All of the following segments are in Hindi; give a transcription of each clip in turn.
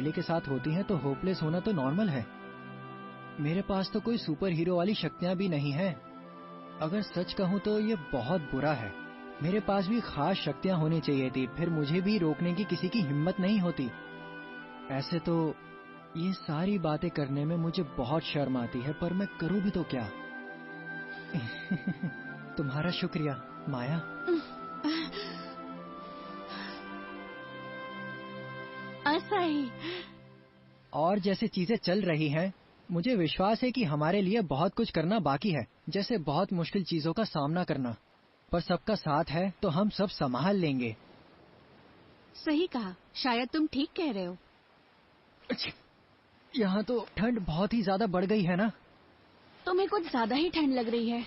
अकेले के साथ होती हैं तो होपलेस होना तो नॉर्मल है। मेरे पास तो कोई सुपर हीरो वाली शक्तियां भी नहीं हैं। अगर सच कहूं तो ये बहुत बुरा है। मेरे पास भी खास शक्तियां होनी चाहिए थी, फिर मुझे भी रोकने की किसी की हिम्मत नहीं होती। ऐसे तो ये सारी बातें करने में मुझे बहुत शर्म आती है, पर मैं करूं भी तो क्या। तुम्हारा शुक्रिया माया। ऐसा ही। और जैसे चीजें चल रही हैं, मुझे विश्वास है कि हमारे लिए बहुत कुछ करना बाकी है, जैसे बहुत मुश्किल चीजों का सामना करना। पर सबका साथ है तो हम सब संभाल लेंगे। सही कहा, शायद तुम ठीक कह रहे हो। यहाँ तो ठंड बहुत ही ज्यादा बढ़ गई है ना? तुम्हें कुछ ज्यादा ही ठंड लग रही है।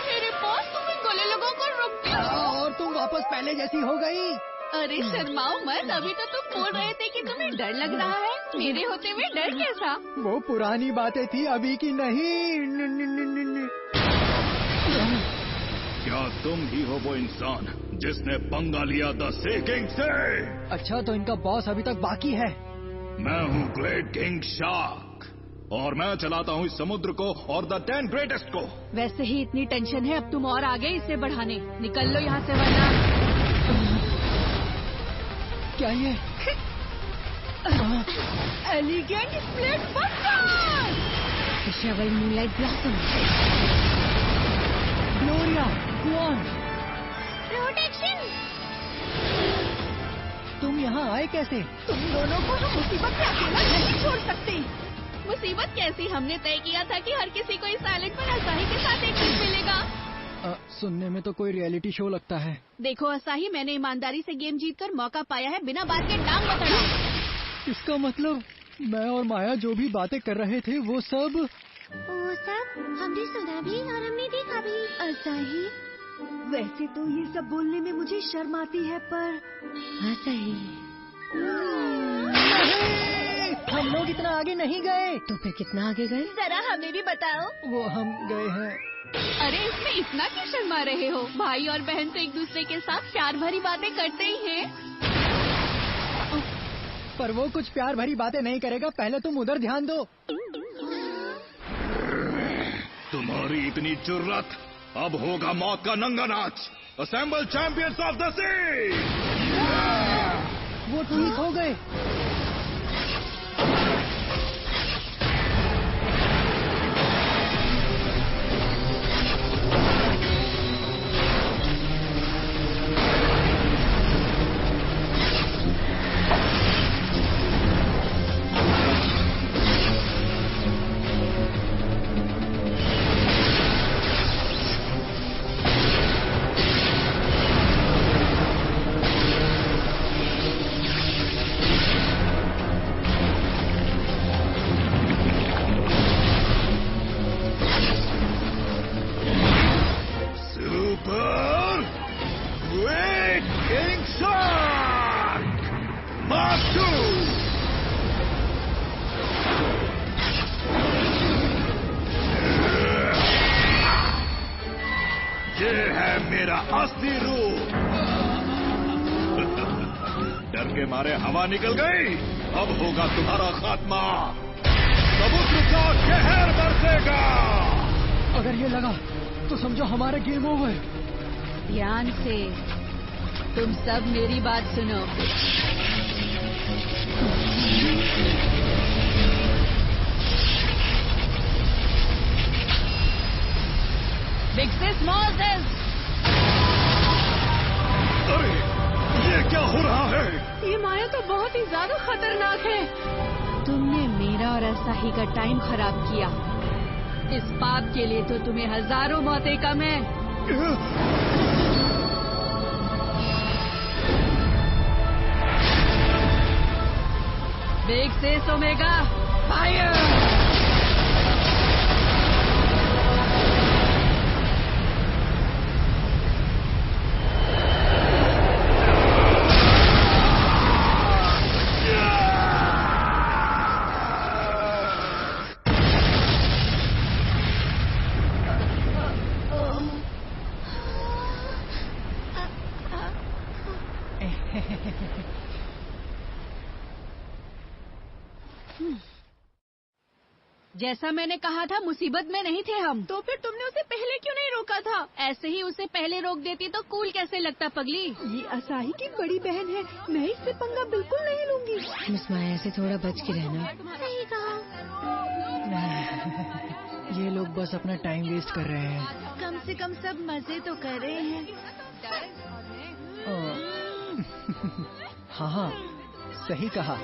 मेरे पास तुम इन गले लगा कर रुक गया। और तुम वापस पहले जैसी हो गई। अरे शर्माओ मत, अभी तो तुम बोल रहे थे कि तुम्हें डर लग रहा है। मेरे होते हुए डर कैसा? वो पुरानी बातें थी, अभी की नहीं। क्या तुम ही हो वो इंसान जिसने पंगा लिया द सी किंग से? अच्छा, तो इनका बॉस अभी तक बाकी है। मैं हूँ ग्रेट किंग शार्क और मैं चलाता हूँ इस समुद्र को और द 10 ग्रेटेस्ट को। वैसे ही इतनी टेंशन है, अब तुम और आगे इसे बढ़ाने। निकल लो यहाँ से वरना। क्या ये? Elegant split buster! Disable moonlight blossom. Gloria, go on। Protection! तुम यहाँ आए कैसे? तुम दोनों को हम मुसीबत से अकेला नहीं छोड़ सकते। मुसीबत कैसी? हमने तय किया था कि हर किसी को इस आइलैंड पर असाही के साथ एक चीज मिलेगा। सुनने में तो कोई रियलिटी शो लगता है। देखो असाही, मैंने ईमानदारी से गेम जीतकर मौका पाया है, बिना बात के टांग मत अड़ाओ। इसका मतलब मैं और माया जो भी बातें कर रहे थे वो सब हमने सुना भी और हमने देखा भी। असाही, वैसे तो ये सब बोलने में मुझे शर्म आती है, पर असाही हम लोग इतना आगे नहीं गए। तो फिर कितना आगे गए? जरा हमें भी बताओ। वो हम गए हैं। अरे इसमें इतना क्यों शर्मा रहे हो? भाई और बहन तो एक दूसरे के साथ प्यार भरी बातें करते ही हैं। पर वो कुछ प्यार भरी बातें नहीं करेगा, पहले तुम उधर ध्यान दो। तुम्हारी इतनी जुर्रत, अब होगा मौत का नंगा नाच। असेंबल चैंपियंस ऑफ द सी। वो ठीक हो गए। असली रूप। डर के मारे हवा निकल गई, अब होगा तुम्हारा खात्मा। समुद्र का कहर बरसेगा। अगर ये लगा तो समझो हमारा गेम ओवर। ध्यान से, तुम सब मेरी बात सुनो। बिग से स्मॉल से। अरे ये क्या हो रहा है? ये माया तो बहुत ही ज्यादा खतरनाक है। तुमने मेरा और असाही का टाइम खराब किया। इस पाप के लिए तो तुम्हें हजारों मौतें कम है। बिग से ओमेगा फायर। जैसा मैंने कहा था, मुसीबत में नहीं थे हम। तो फिर तुमने उसे पहले क्यों नहीं रोका था? ऐसे ही उसे पहले रोक देती तो कूल कैसे लगता पगली। ये असाही की बड़ी बहन है, मैं इससे पंगा बिल्कुल नहीं लूंगी। मिस माया से थोड़ा बच के रहना। सही कहा। ये लोग बस अपना टाइम वेस्ट कर रहे हैं। कम से कम सब मजे तो कर रहे हैं। हाँ हाँ, सही कहा।